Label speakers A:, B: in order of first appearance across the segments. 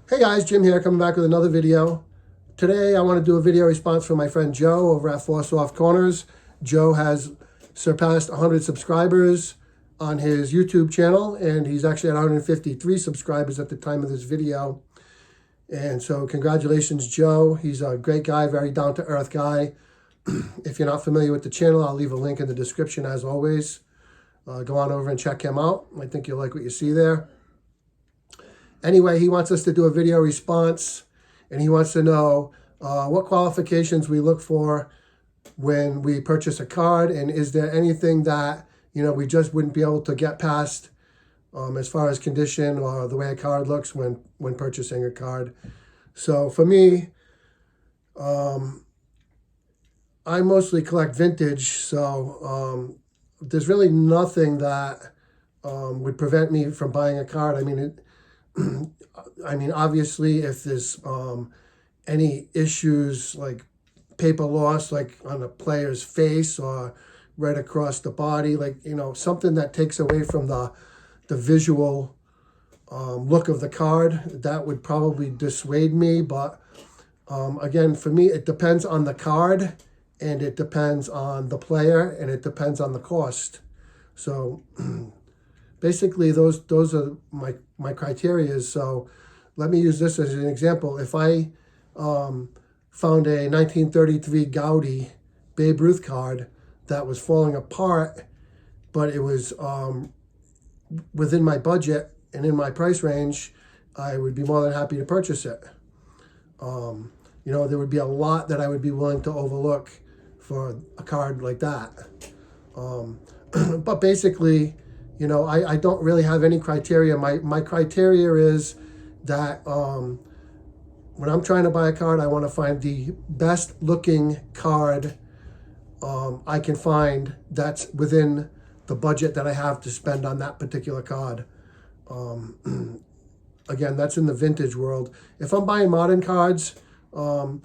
A: Hey guys, Jim here, coming back with another video. Today I want to do a video response from my friend Joe over at Four Soft Corners. Joe has surpassed 100 subscribers on his YouTube channel, and he's actually at 153 subscribers at the time of this video. And so congratulations, Joe. He's a great guy, very down-to-earth guy. If you're not familiar with the channel, I'll leave a link in the description as always. Go on over and check him out. I think you'll like what you see there. Anyway, he wants us to do a video response, and he wants to know what qualifications we look for when we purchase a card, and is there anything that, we just wouldn't be able to get past as far as condition or the way a card looks when purchasing a card. So for me, I mostly collect vintage, so there's really nothing that would prevent me from buying a card. I mean, obviously, if there's any issues like paper loss, like on a player's face or right across the body, like, something that takes away from the visual look of the card, that would probably dissuade me. But again, for me, it depends on the card, and it depends on the player, and it depends on the cost. So basically, those are my criteria. So let me use this as an example. If I found a 1933 Gaudi Babe Ruth card that was falling apart, but it was within my budget and in my price range, I would be more than happy to purchase it. There would be a lot that I would be willing to overlook for a card like that. But basically, I don't really have any criteria. My criteria is that when I'm trying to buy a card, I want to find the best looking card I can find that's within the budget that I have to spend on that particular card. Again, that's in the vintage world. If I'm buying modern cards, again,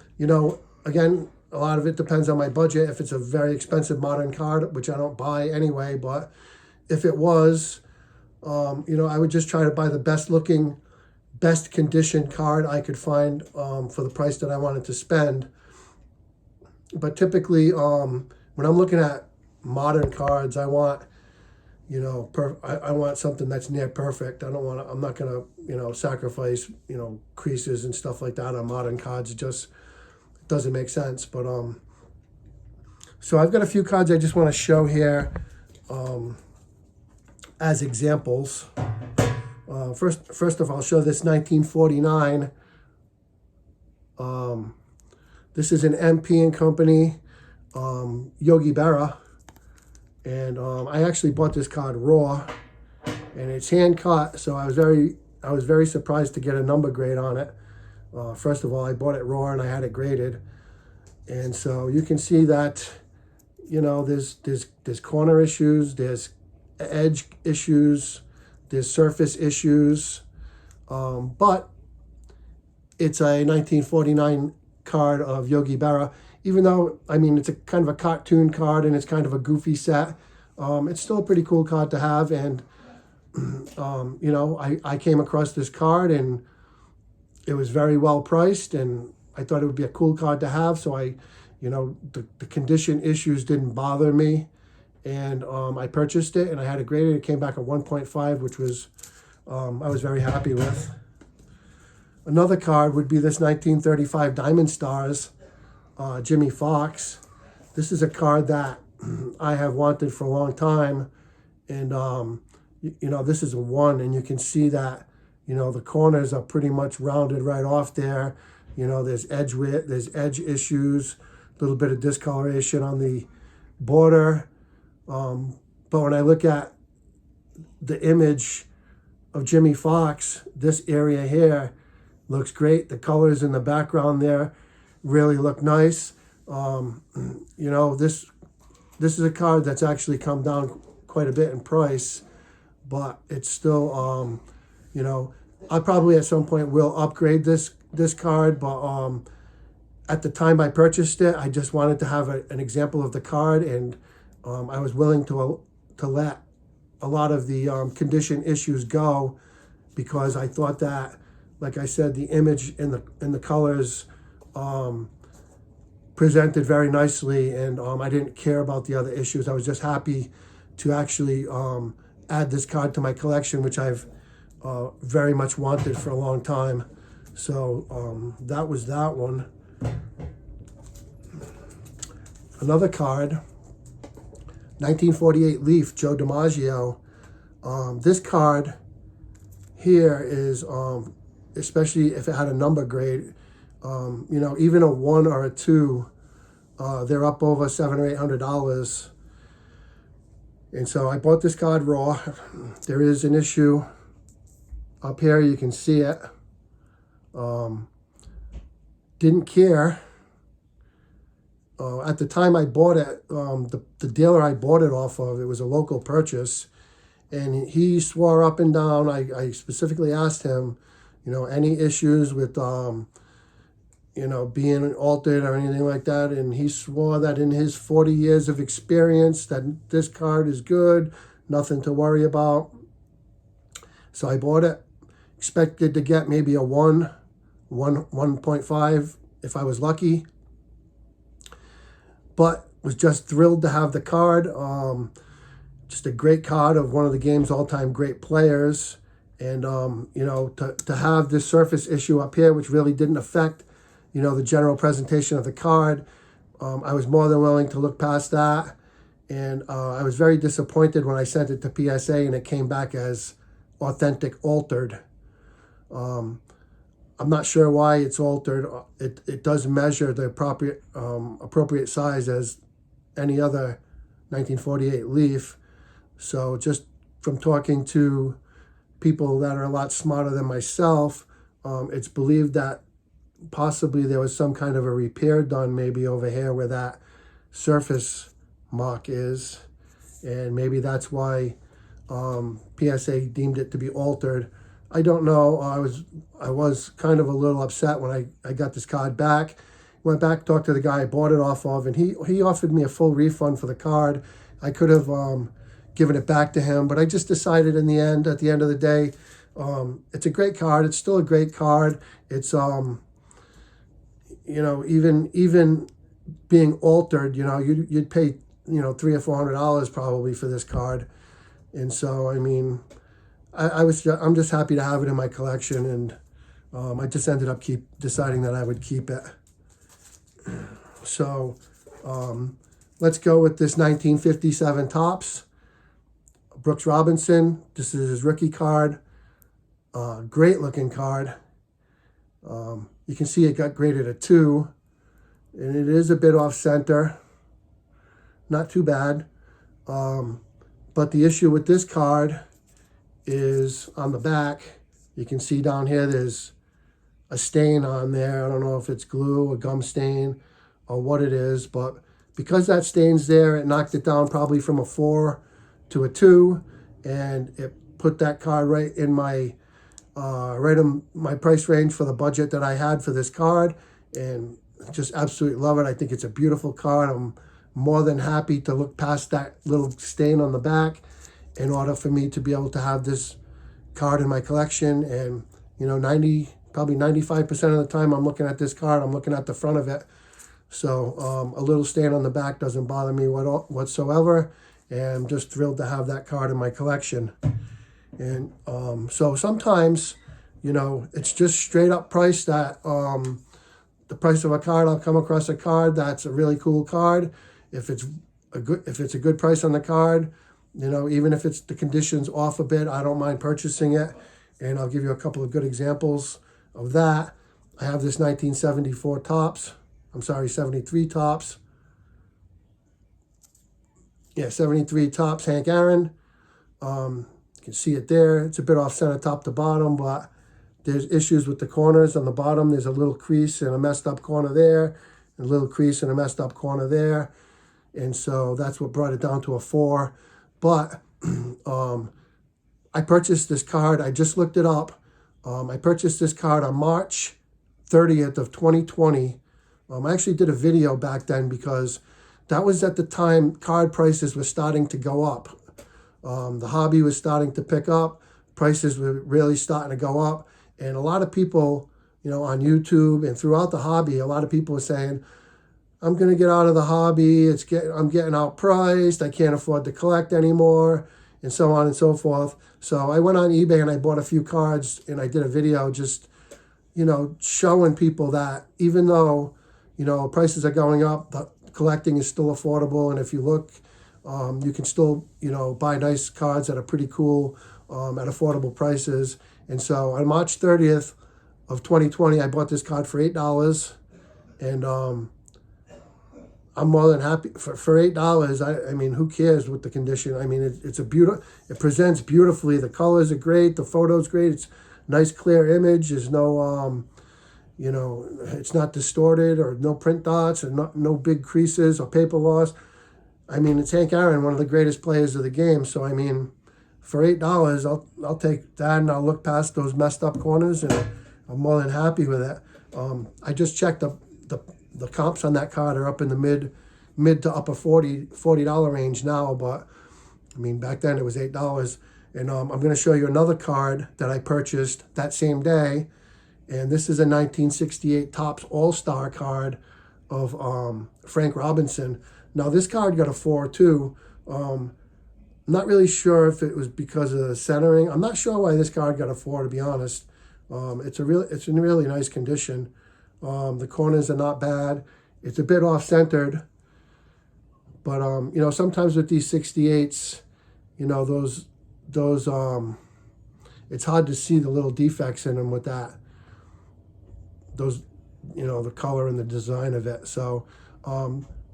A: a lot of it depends on my budget. If it's a very expensive modern card, which I don't buy anyway, but if it was, I would just try to buy the best looking, best condition card I could find for the price that I wanted to spend. But typically, when I'm looking at modern cards, I want, I want something that's near perfect. I'm not gonna, sacrifice, creases and stuff like that on modern cards. It just doesn't make sense. But so I've got a few cards I just want to show here as examples. First of all, I'll show this 1949. This is an MP and Company Yogi Berra, and I actually bought this card raw, and it's hand cut. So I was very surprised to get a number grade on it. First of all, I bought it raw and I had it graded, and so you can see that there's corner issues, there's edge issues, there's surface issues, but it's a 1949 card of Yogi Berra. Even though, it's a kind of a cartoon card and it's kind of a goofy set, it's still a pretty cool card to have. And, I came across this card and it was very well priced, and I thought it would be a cool card to have. So the condition issues didn't bother me. And I purchased it, and I had it graded. It came back at 1.5, which was I was very happy with. Another card would be this 1935 Diamond Stars, Jimmy Fox. This is a card that I have wanted for a long time, and this is a 1, and you can see that the corners are pretty much rounded right off there. There's there's edge issues, a little bit of discoloration on the border. But when I look at the image of Jimmy Fox, this area here looks great. The colors in the background there really look nice. This is a card that's actually come down quite a bit in price, but it's still, I probably at some point will upgrade this card, but at the time I purchased it, I just wanted to have an example of the card, and I was willing to let a lot of the condition issues go, because I thought that like I said, the image and the colors presented very nicely, and I didn't care about the other issues. I was just happy to actually add this card to my collection, which I've very much wanted for a long time. So that was that one. Another card, 1948 Leaf, Joe DiMaggio. This card here is, especially if it had a number grade, you know, even a 1 or a 2, they're up over $700 or $800. And so I bought this card raw. There is an issue up here, you can see it. Didn't care. At the time I bought it, the dealer I bought it off of, it was a local purchase, and he swore up and down. I specifically asked him, you know, any issues with, you know, being altered or anything like that, and he swore that in his 40 years of experience that this card is good, nothing to worry about. So I bought it, expected to get maybe a 1.5 if I was lucky, but was just thrilled to have the card. Just a great card of one of the game's all-time great players. And, you know, to have this surface issue up here, which really didn't affect, you know, the general presentation of the card, I was more than willing to look past that. And I was very disappointed when I sent it to PSA and it came back as authentic altered. I'm not sure why it's altered. It does measure the appropriate size as any other 1948 Leaf. So just from talking to people that are a lot smarter than myself, it's believed that possibly there was some kind of a repair done maybe over here where that surface mark is, and maybe that's why PSA deemed it to be altered. I don't know. I was kind of a little upset when I got this card back. Went back, talked to the guy I bought it off of, and he offered me a full refund for the card. I could have given it back to him, but I just decided at the end of the day, it's a great card. It's still a great card. It's you know, even being altered, you know, you'd pay, you know, $300 or $400 probably for this card. And so, I mean, I'm just happy to have it in my collection, and I just ended up deciding that I would keep it. So let's go with this 1957 Topps. Brooks Robinson. This is his rookie card. Great looking card. You can see it got graded a 2, and it is a bit off center. Not too bad. But the issue with this card is on the back. You can see down here there's a stain on there. I don't know if it's glue, a gum stain, or what it is, but because that stain's there, it knocked it down probably from a 4 to a 2, and it put that card right in my price range for the budget that I had for this card, and just absolutely love it. I think it's a beautiful card. I'm more than happy to look past that little stain on the back in order for me to be able to have this card in my collection. And, you know, probably 95% of the time I'm looking at this card, I'm looking at the front of it. So a little stain on the back doesn't bother me whatsoever. And I'm just thrilled to have that card in my collection. And so sometimes, you know, it's just straight up price that the price of a card. I'll come across a card that's a really cool card. If it's a good price on the card, you know, even if it's the conditions off a bit, I don't mind purchasing it. And I'll give you a couple of good examples of that. I have this 1974 Topps. I'm sorry, 73 Topps. Yeah, 73 Topps, Hank Aaron. You can see it there. It's a bit off center top to bottom, but there's issues with the corners on the bottom. There's a little crease and a messed up corner there, and a little crease and a messed up corner there. And so that's what brought it down to a 4. But I purchased this card. I just looked it up. I purchased this card on March 30th of 2020. I actually did a video back then because that was at the time card prices were starting to go up. The hobby was starting to pick up. Prices were really starting to go up. And a lot of people, on YouTube and throughout the hobby, a lot of people are saying, I'm going to get out of the hobby. I'm getting outpriced. I can't afford to collect anymore, and so on and so forth. So I went on eBay and I bought a few cards, and I did a video just, showing people that even though, prices are going up, the collecting is still affordable. And if you look, you can still, buy nice cards that are pretty cool at affordable prices. And so on March 30th of 2020, I bought this card for $8, and I'm more than happy for $8. I mean, who cares with the condition? I mean, it's a beautiful. It presents beautifully. The colors are great. The photo's great. It's nice, clear image. There's no, it's not distorted or no print dots or no big creases or paper loss. I mean, it's Hank Aaron, one of the greatest players of the game. So I mean, for $8, I'll take that, and I'll look past those messed up corners, and I'm more than happy with it. I just checked the comps on that card are up in the mid to upper $40 range now, but I mean, back then it was $8. And I'm going to show you another card that I purchased that same day, and this is a 1968 Topps All-Star card of Frank Robinson. Now this card got a 4 too. I'm not really sure if it was because of the centering. I'm not sure why this card got a 4, to be honest. It's in really nice condition. The corners are not bad. It's a bit off-centered, but sometimes with these 68s, those it's hard to see the little defects in them with that. Those, the color and the design of it. So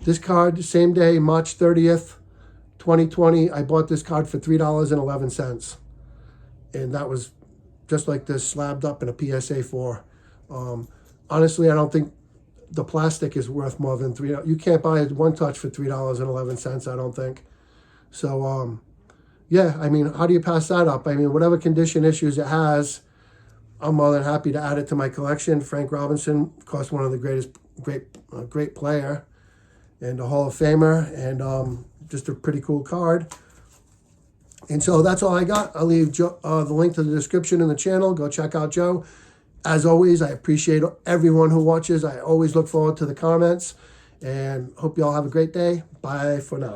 A: this card, same day, March 30th, 2020, I bought this card for $3.11, and that was just like this, slabbed up in a PSA 4. Honestly, I don't think the plastic is worth more than $3. You can't buy it one touch for $3.11, I don't think. So, yeah, I mean, how do you pass that up? I mean, whatever condition issues it has, I'm more than happy to add it to my collection. Frank Robinson, of course, one of the great player and a Hall of Famer, and just a pretty cool card. And so that's all I got. I'll leave the link to the description in the channel. Go check out Joe. As always, I appreciate everyone who watches. I always look forward to the comments, and hope you all have a great day. Bye for now.